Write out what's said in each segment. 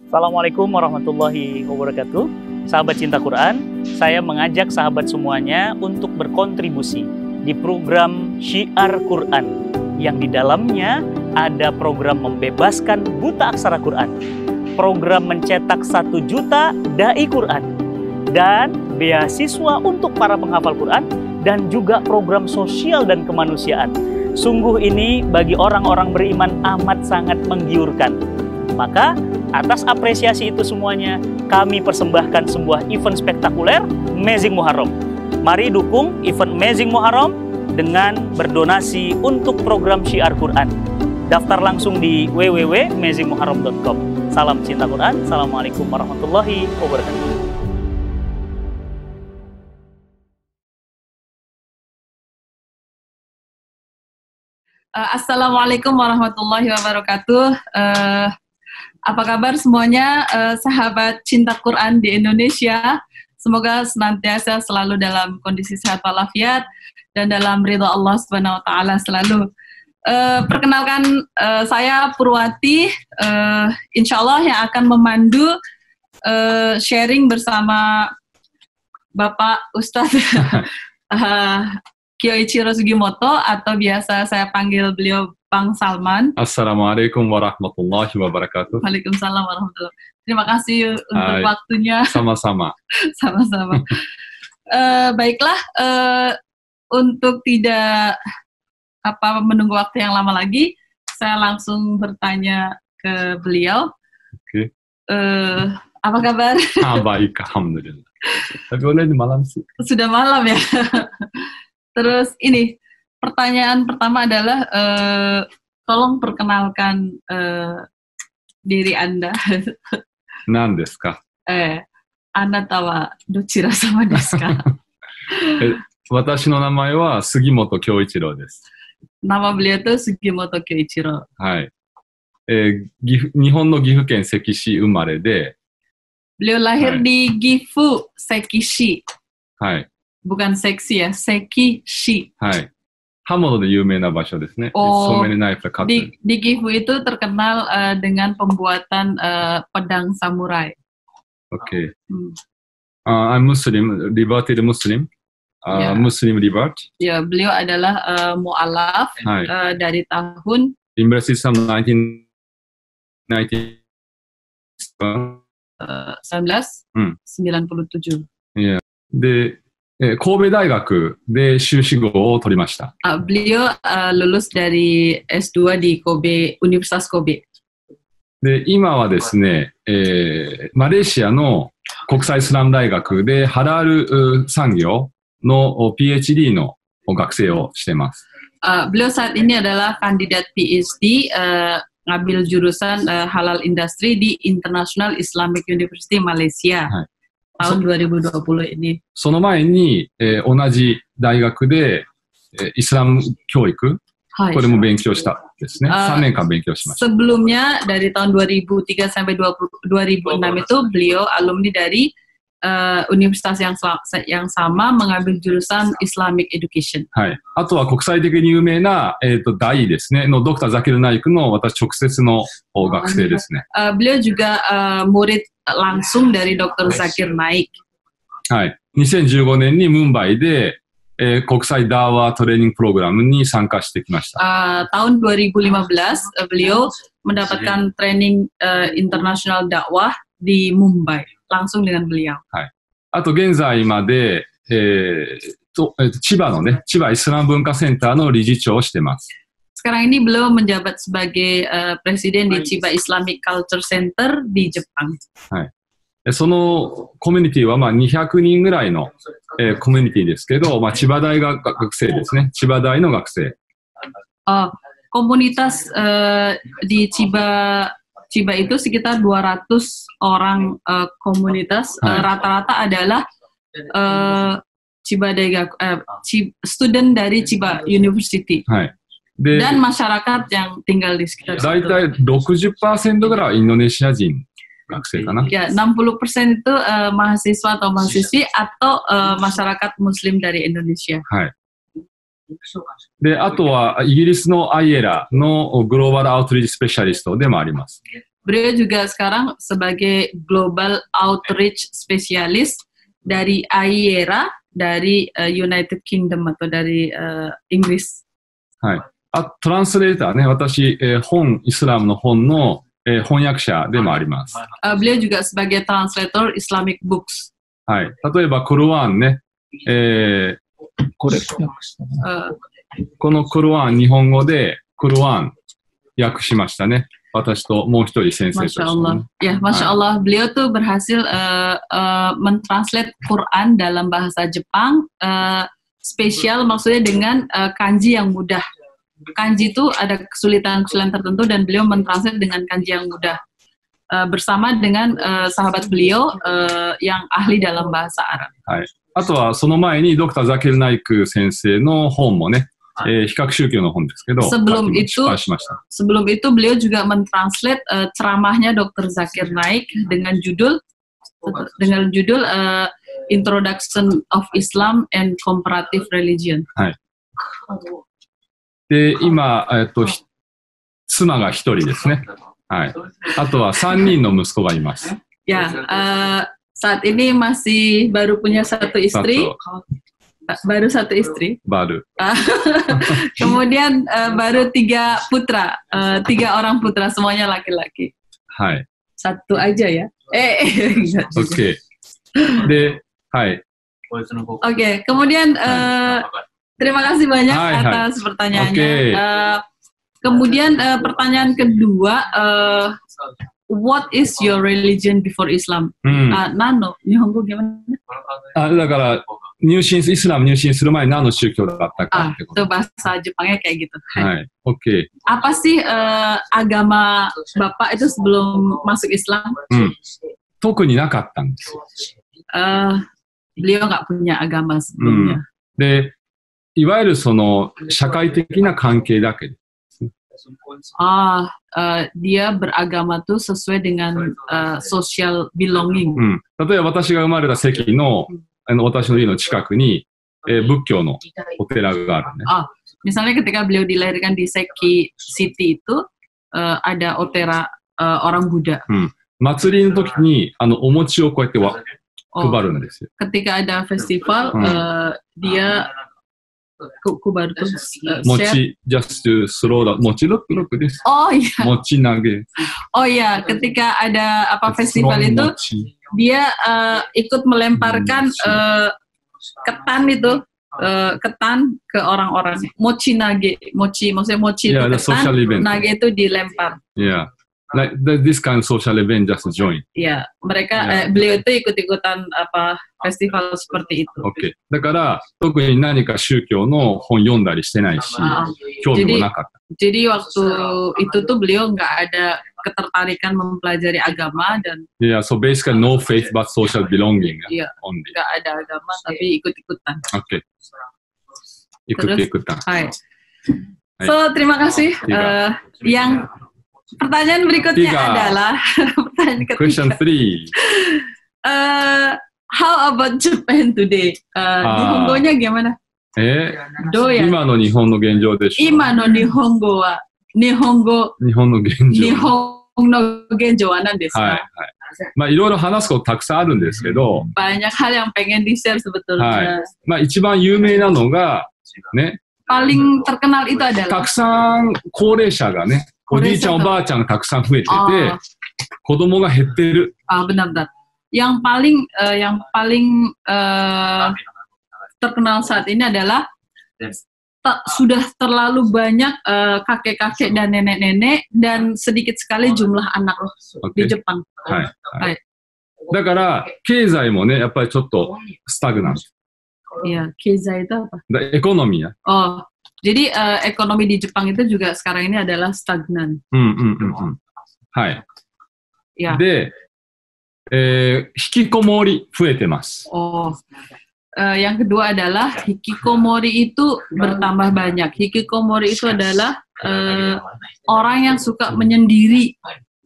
Assalamualaikum warahmatullahi wabarakatuh. Sahabat cinta Quran, saya mengajak sahabat semuanya untuk berkontribusi di program Syiar Quran yang di dalamnya ada program membebaskan buta aksara Quran, program mencetak 1 juta dai Quran, dan beasiswa untuk para penghafal Quran, dan juga program sosial dan kemanusiaan. Sungguh ini bagi orang-orang beriman amat sangat menggiurkan. Maka atas apresiasi itu semuanya, kami persembahkan sebuah event spektakuler Amazing Muharram. Mari dukung event Amazing Muharram dengan berdonasi untuk program Syiar Quran. Daftar langsung di www.amazingmuharram.com. Salam cinta Quran. Assalamualaikum warahmatullahi wabarakatuh. Assalamualaikum warahmatullahi wabarakatuh. Apa kabar semuanya, sahabat cinta Quran di Indonesia? Semoga senantiasa selalu dalam kondisi sehat walafiat dan dalam ridha Allah Subhanahu wa taala selalu. Perkenalkan, saya Purwati, insya Allah yang akan memandu sharing bersama Bapak Ustadz Kyoichiro Sugimoto, atau biasa saya panggil beliau Bang Salman. Assalamualaikum warahmatullahi wabarakatuh. Waalaikumsalam warahmatullahi wabarakatuh. Terima kasih untuk waktunya. Sama-sama. Sama-sama. Baiklah, untuk tidak menunggu waktu yang lama lagi, saya langsung bertanya ke beliau. Oke. Apa kabar? Baik, alhamdulillah. Tapi udah malam sih. Sudah malam ya. Terus ini, pertanyaan pertama adalah, tolong perkenalkan diri Anda. Nan desu ka? Anata wa dochira sama desu ka? Watashi no namae wa Sugimoto Kyoichiro desu. Nama beliau itu Sugimoto Kyoichiro. Hai. Nihon no Gifu ken Sekishi umare de. Beliau lahir di Gifu, Sekishi. Hai. Bukan seksi ya, Sekishi. Hai. Hamono de yuumei na basho desu ne. So many knives are cut. Di Gifu itu terkenal dengan pembuatan pedang samurai. Okay. I'm Muslim, devoted Muslim. Muslim revert. Ya, beliau adalah mu'alaf dari tahun Embrace Islam 1997. 1997. Yeah. で、神戸大学で修士号を取りました。Beliau lulus dari S2 di Kobe, Universitas Kobe. で、今はですね、マレーシアの国際イスラム大学でハラール産業の PhD の学生をしています。Beliau saat ini adalah kandidat PhD, ngambil jurusan halal industri di International Islamic University Malaysia. Tahun 2020 ini. その前に、同じ大学で、イスラム教育、これも勉強したですね。3年間勉強しました。Sebelumnya dari tahun 2003 sampai 2006 itu beliau alumni dari universitas yang sama, mengambil jurusan Islamic Education. はい。あとは国際的に有名な、ダイですね、のドクターザキルナイクの私直接の学生ですね。Beliau juga murid langsung dari Dr. Zakir Naik. はい。2015年にムンバイで、国際ダーワートレーニングプログラムに参加してきました。tahun 2015, beliau mendapatkan training international dakwah di Mumbai, langsung dengan beliau. はい。あと現在まで、千葉のね、千葉イスラム文化センターの理事長をしています。Sekarang ini beliau menjabat sebagai presiden di Chiba Islamic Culture Center di Jepang. はい。そのコミュニティはまあ200人ぐらいの、コミュニティですけど、まあ、千葉大が学生ですね。千葉大の学生。Komunitas di Chiba itu sekitar 200 orang komunitas. Rata-rata adalah Chiba student dari Chiba University. はい。Dan masyarakat yang tinggal di sekitar situ. 大体 60% ぐらいはインドネシア人学生かな。Ya, 60% itu mahasiswa atau mahasiswi atau masyarakat Muslim dari Indonesia. はい。で、あとはイギリスのアイエラのグローバルアウトリーチスペシャリストでもあります。Beliau juga sekarang sebagai Global Outreach Specialist dari AIERA dari United Kingdom atau dari Inggris. はい。トランスレーターね、私、イスラムの本の、翻訳者でもあります。Beliau juga sebagai translator Islamic books. はい。例えば、クルワンね、このクルワン、日本語でクルワン訳しましたね。私ともう一人先生として、ね。Masya Allah. Ya, Masya Allah. Beliau tuh berhasil mentranslate Quran dalam bahasa Jepang, spesial maksudnya dengan kanji yang mudah. Kanji itu ada kesulitan-kesulitan tertentu dan beliau mentranslate dengan kanji yang mudah. Bersama dengan sahabat beliau yang ahli dalam bahasa Arab. はい。あとはその前にドクター・ザキル・ナイク先生の本もね、比較宗教の本ですけど、sebelum 出版しました。sebelum itu beliau juga mentranslate ceramahnya Dr. Zakir Naik dengan judul Introduction of Islam and Comparative Religion. はい。で、今、妻が一人ですね。はい。あとは3人の息子がいます。Ya, saat ini masih baru punya satu istri. Baru satu istri. Baru. Kemudian baru 3 putra, 3 orang putra semuanya laki-laki. はい。Satu aja ya. Oke. で、はい。Oke, kemudian terima kasih banyak atas pertanyaannya. Kemudian pertanyaan kedua, what is your religion before Islam? Nano, Nihongo gimana? だからイスラム入信する前に何の宗教だったかってこと。Itu bahasa Jepangnya kayak gitu. はい。OK。Apa sih agama Bapak itu sebelum masuk Islam? 特になかったんですよ。Beliau nggak punya agama sebelumnya. で、いわゆるその社会的な関係だけ。dia beragama tuh sesuai dengan social belonging. 例えば私が生まれた関の私の家の近くに、仏教のお寺があるね。Misalnya ketika beliau dilahirkan di Seki City itu ada otera orang Buddha. 祭りの時にお餅をこうやって配るんですよ。Ketika ada festival, dia kubar tuh mochi just to throw the mochi look this. Oh iya. Mochi nage. Oh iya, ketika ada festival itu dia ikut melemparkan ketan itu ketan ke orang-orang. Mochi nage, maksudnya mochi itu ketan, nage itu dilempar. Yeah. Like this kind of social event just join. Ya, mereka beliau itu ikut-ikutan festival seperti itu. Oke. だから特に何か宗教の本読んだりしてないし、興味もなかった。Jadi waktu itu tuh beliau nggak ada ketertarikan mempelajari agama dan. Yeah, so basically no faith but social belonging. Iya. Nggak ada agama tapi ikut-ikutan. Oke. Ikut-ikutan. Hai. So terima kasih. Yang pertanyaan berikutnya adalah pertanyaan ketiga. Question 3. How about Japan today? Nihongo-nya gimana? どうや? 今の日本の現状でしょ。今の日本語は日本の現状は何ですか？はいはい。まあいろいろ話すことたくさんあるんですけど。Banyak hal yang pengen di-share sebetulnya. はい。まあ一番有名なのがね。Paling terkenal itu adalah. たくさん高齢者がね。おじいちゃんおばあちゃんがたくさん増えてて、子供が減ってる。Benar-benar. Yang paling terkenal saat ini adalah sudah terlalu banyak kakek-kakek dan nenek-nenek dan sedikit sekali jumlah anak di Jepang. はい。だから経済もねやっぱりちょっとスタグナント。Iya, 経済 itu apa? エコノミーや。Jadi ekonomi di Jepang itu juga sekarang ini adalah stagnan. はい。Ya. で、引きこもり増えてます。Yang kedua adalah hikikomori itu bertambah banyak. Hikikomori itu adalah orang yang suka menyendiri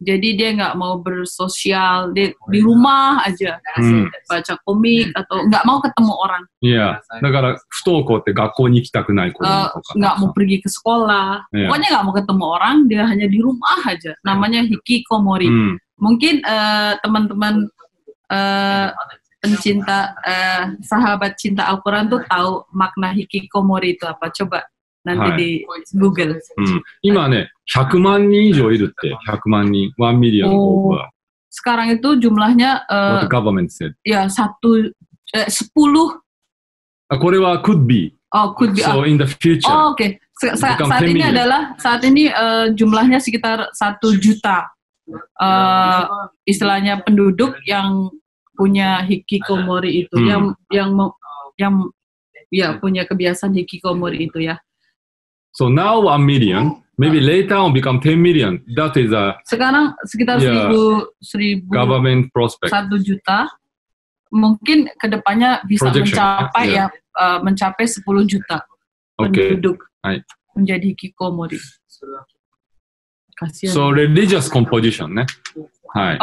Jadi dia nggak mau bersosial, dia di rumah aja baca komik atau nggak mau ketemu orang. いや、だから不登校って学校に行きたくない子供とか。 Nggak mau pergi ke sekolah, Iya. pokoknya nggak mau ketemu orang, dia hanya di rumah aja. Namanya hikikomori. Mungkin teman-teman pencinta sahabat cinta Al-Quran tuh tahu makna hikikomori itu apa? Coba nanti di Google. 今ね、100万人以上いるって、100万人、1 million over. Sekarang itu jumlahnya What the government said. ya 10. これは could be. Oh, could be. So in the future. Oh, oke. Saat ini jumlahnya sekitar 1 juta. Istilahnya penduduk yang punya hikikomori itu, yang ya punya kebiasaan hikikomori itu ya. So now 1 million, maybe later on become 10 million. That is a Sekarang sekitar 1.000 government prospect. 1 juta. Mungkin kedepannya bisa mencapai mencapai 10 juta penduduk menjadi hikikomori. Kasihan. So religious composition, ne?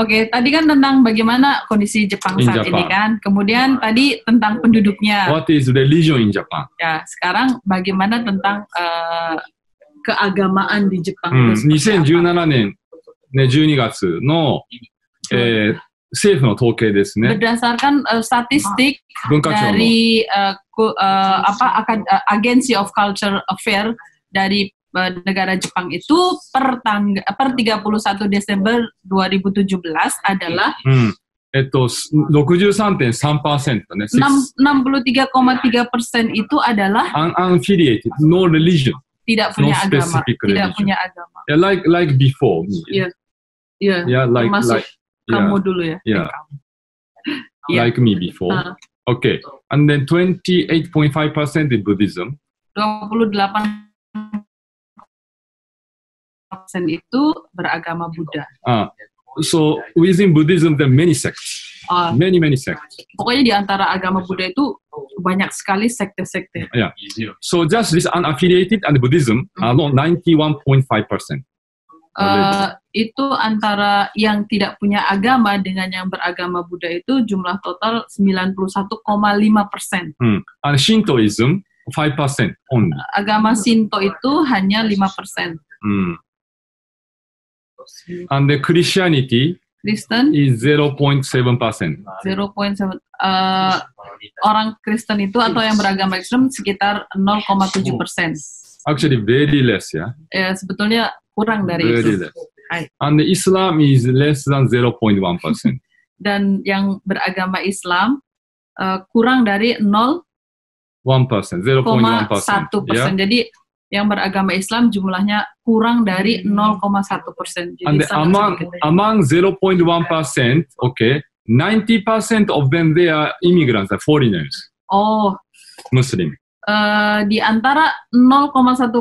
Oke, tadi kan tentang bagaimana kondisi Jepang saat ini kan. Kemudian tadi tentang penduduknya. What is religion in Japan? Ya, sekarang bagaimana tentang keagamaan di Jepang? 2017年、ね、12月の、政府の統計ですね。 Berdasarkan statistik dari Agency of Culture Affairs dari negara Jepang itu per 31 Desember 2017 adalah 63.3% ね。63,3% itu adalah unaffiliated, no religion. Tidak punya agama. Tidak punya agama. Yeah, like before me. Yeah, like kamu dulu ya. Like me before. Okay. And then 28.5% in Buddhism. 28% itu beragama Buddha. So within Buddhism there are many sects. Many sects. Pokoknya di antara agama Buddha itu banyak sekali sekte-sekte. Yeah. So just this unaffiliated and Buddhism are 91.5%. Itu antara yang tidak punya agama dengan yang beragama Buddha itu jumlah total 91,5%. And Shintoism 5% only. Agama Shinto itu hanya 5%. And the Christianity Kristen is 0.7%. 0.7. Orang Kristen itu atau yang beragama Islam sekitar 0,7%. Actually very less, ya. Sebetulnya kurang dari very itu. Less. And the Islam is less than 0.1%. Dan yang beragama Islam kurang dari 0.1%. Yeah. Jadi yang beragama Islam jumlahnya kurang dari 0,1%. And among 0.1%, okay, 90% of them they are immigrants, are foreigners. Muslim. Di antara 0,1%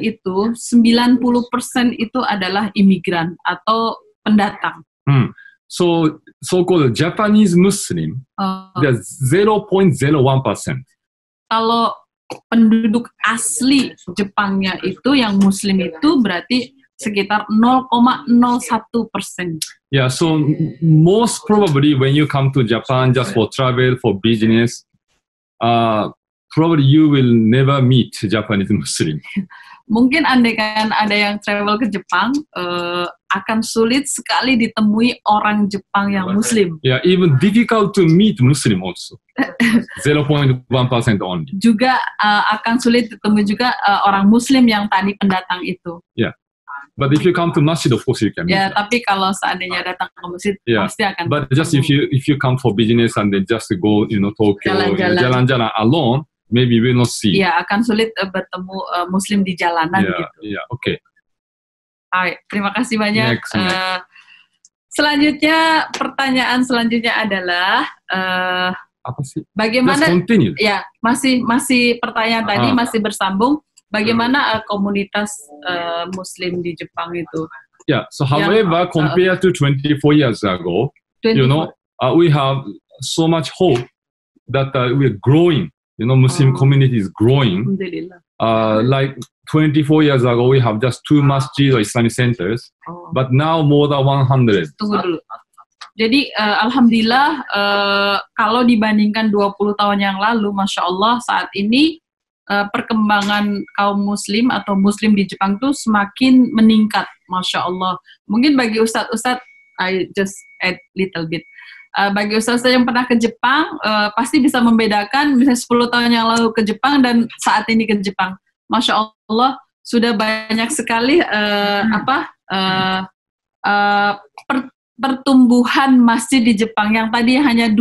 itu 90% itu adalah imigran atau pendatang. So-called Japanese Muslim, they're 0.01%. Kalau penduduk asli Jepangnya itu yang Muslim itu berarti sekitar 0,01%. Yeah, so most probably when you come to Japan just for travel, for business, probably you will never meet Japanese Muslim. Mungkin andaikan ada yang travel ke Jepang, akan sulit sekali ditemui orang Jepang yang Muslim. Yeah, even difficult to meet Muslim also. 0.1% only. Juga akan sulit ditemui juga orang Muslim yang tadi pendatang itu. Yeah. But if you come to masjid, of course you can meet. Ya, tapi kalau seandainya datang ke masjid, pasti akan. But just if you come for business and then just go, Tokyo, jalan-jalan alone, maybe we will not see. Ya, akan sulit bertemu Muslim di jalanan gitu. Yeah, okay. Terima kasih banyak. Selanjutnya, pertanyaan selanjutnya adalah apa sih? Bagaimana? Just continue. Ya, masih pertanyaan tadi masih bersambung. Bagaimana komunitas Muslim di Jepang itu? Yeah, so however, compared to 24 years ago, 24. We have so much hope that we're growing. Muslim community is growing. like 24 years ago, we have just 2 masjid or Islamic centers, but now more than 100. Tunggu dulu. Jadi alhamdulillah kalau dibandingkan 20 tahun yang lalu, Masya Allah saat ini perkembangan kaum muslim atau muslim di Jepang tuh semakin meningkat, Masya Allah. Mungkin bagi ustadz-ustadz, I just add little bit. Bagi ustadz yang pernah ke Jepang, pasti bisa membedakan misalnya 10 tahun yang lalu ke Jepang dan saat ini ke Jepang. Masya Allah, sudah banyak sekali pertumbuhan masjid di Jepang yang tadi hanya 2,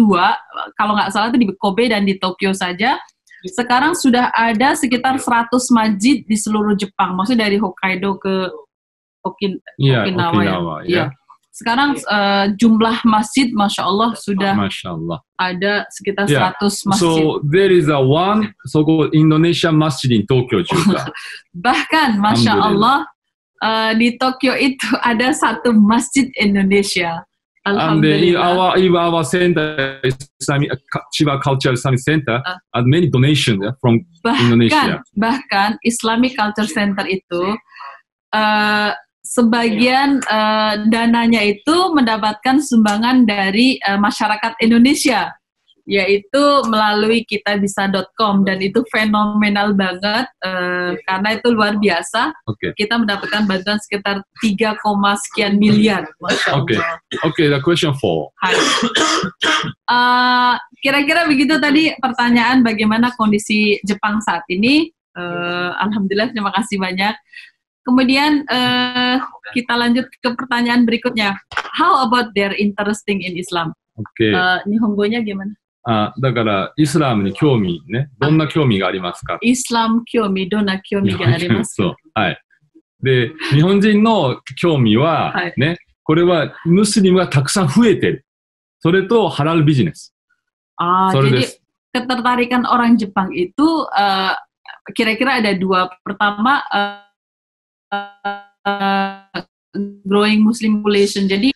kalau nggak salah itu di Kobe dan di Tokyo saja. Sekarang sudah ada sekitar 100 masjid di seluruh Jepang, maksudnya dari Hokkaido ke Okinawa. Ya. Sekarang jumlah masjid, Masya Allah, sudah ada sekitar 100 masjid. So there is a one so-called Indonesian masjid in Tokyo juga. Bahkan, Masya Allah, di Tokyo itu ada 1 masjid Indonesia. Alhamdulillah. And our center, Islamic Chiba Cultural Islamic Center, had many donations from Indonesia. Bahkan Islamic Culture Center itu sebagian dananya itu mendapatkan sumbangan dari masyarakat Indonesia, yaitu melalui kitabisa.com, dan itu fenomenal banget karena itu luar biasa. Kita mendapatkan bantuan sekitar 3, sekian miliar. Okay, the question 4. Kira-kira begitu tadi pertanyaan bagaimana kondisi Jepang saat ini. Alhamdulillah, terima kasih banyak. Kemudian kita lanjut ke pertanyaan berikutnya. How about their interesting in Islam? Nihongonya gimana? だからイスラムに興味ね、どんな興味がありますか？イスラム興味、どんな興味がありますか？そう、はい。で、日本人の興味は、ね、これはムスリムがたくさん増えてる。それとハラルビジネス。Jadi ketertarikan orang Jepang itu kira-kira ada 2. Pertama, growing Muslim population. Jadi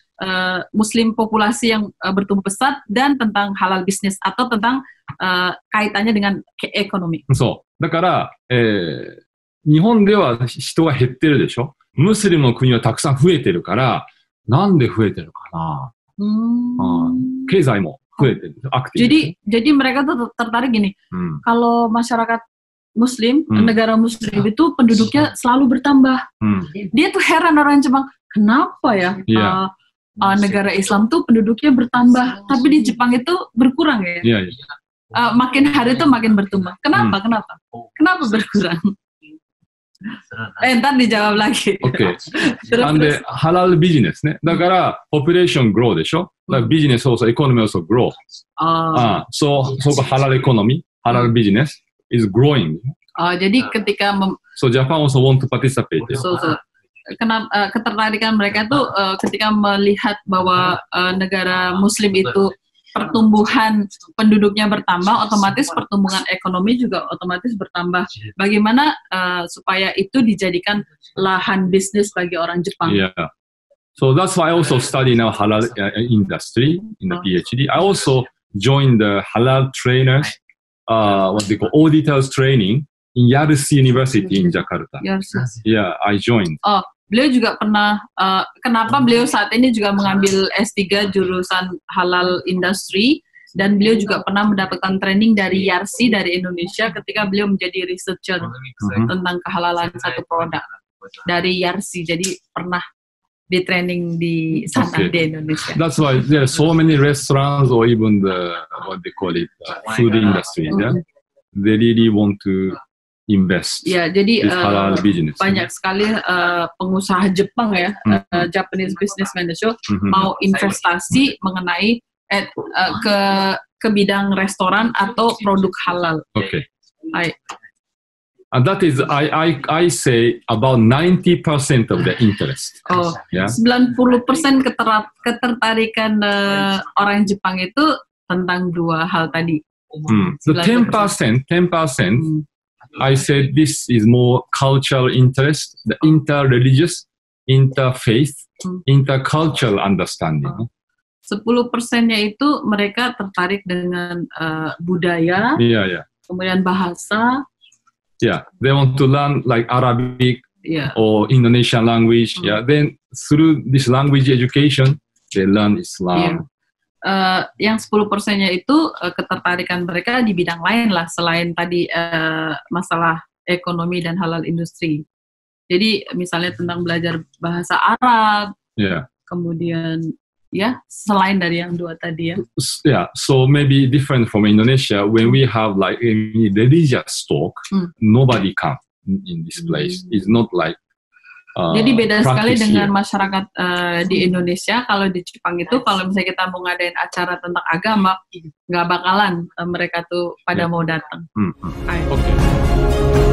Muslim populasi yang bertumbuh pesat dan tentang halal bisnis atau tentang kaitannya dengan ekonomi. そう。だから、日本では人が減ってるでしょ。ムスリムの国はたくさん増えてるから、なんで増えてるかな。経済も増えてる。Jadi mereka tuh tertarik gini. Kalau masyarakat Muslim, negara Muslim itu penduduknya selalu bertambah. Dia tuh heran orang Jepang, kenapa ya? Negara Islam tuh penduduknya bertambah, tapi di Jepang itu berkurang ya. Makin hari itu makin bertumbuh. Kenapa? Kenapa berkurang? Ntar dijawab lagi. And halal business ね。だから、population grow でしょ。だから business also, economy also grow. So halal economy, halal business is growing. Jadi ketika so Japan also want to participate. Ketertarikan mereka itu ketika melihat bahwa negara Muslim itu pertumbuhan penduduknya bertambah, otomatis pertumbuhan ekonomi juga otomatis bertambah. Bagaimana supaya itu dijadikan lahan bisnis bagi orang Jepang? So that's why I also study now halal industry in the PhD. I also joined the halal trainers, what they call auditors training in Yarsi University in Jakarta. Yeah, I joined. Beliau juga pernah, kenapa beliau saat ini juga mengambil S3 jurusan halal industry, dan beliau juga pernah mendapatkan training dari Yarsi dari Indonesia ketika beliau menjadi researcher tentang kehalalan satu produk dari Yarsi. Jadi pernah di training di sana di Indonesia. That's why there are so many restaurants or even the what they call it food industry. They really want to invest. Jadi halal business. Banyak sekali pengusaha Jepang ya, Japanese businessmen itu mau investasi mengenai ke bidang restoran atau produk halal. And that is, I say about 90% of the interest. 90% ketertarikan orang Jepang itu tentang 2 hal tadi. The 10%, I said this is more cultural interest, the inter-religious, interfaith, intercultural understanding. 10%-nya itu mereka tertarik dengan budaya, kemudian bahasa, Yeah, they want to learn like Arabic Yeah. or Indonesian language. Yeah, then through this language education, they learn Islam. Yang 10%-nya itu ketertarikan mereka di bidang lain lah selain tadi masalah ekonomi dan halal industri. Jadi misalnya tentang belajar bahasa Arab, kemudian ya selain dari yang dua tadi ya. Yeah, so maybe different from Indonesia when we have like a religious talk, nobody come in this place. It's not like jadi beda sekali dengan masyarakat di Indonesia. Kalau di Jepang itu, kalau misalnya kita mau ngadain acara tentang agama, nggak bakalan mereka tuh pada mau datang. Okay.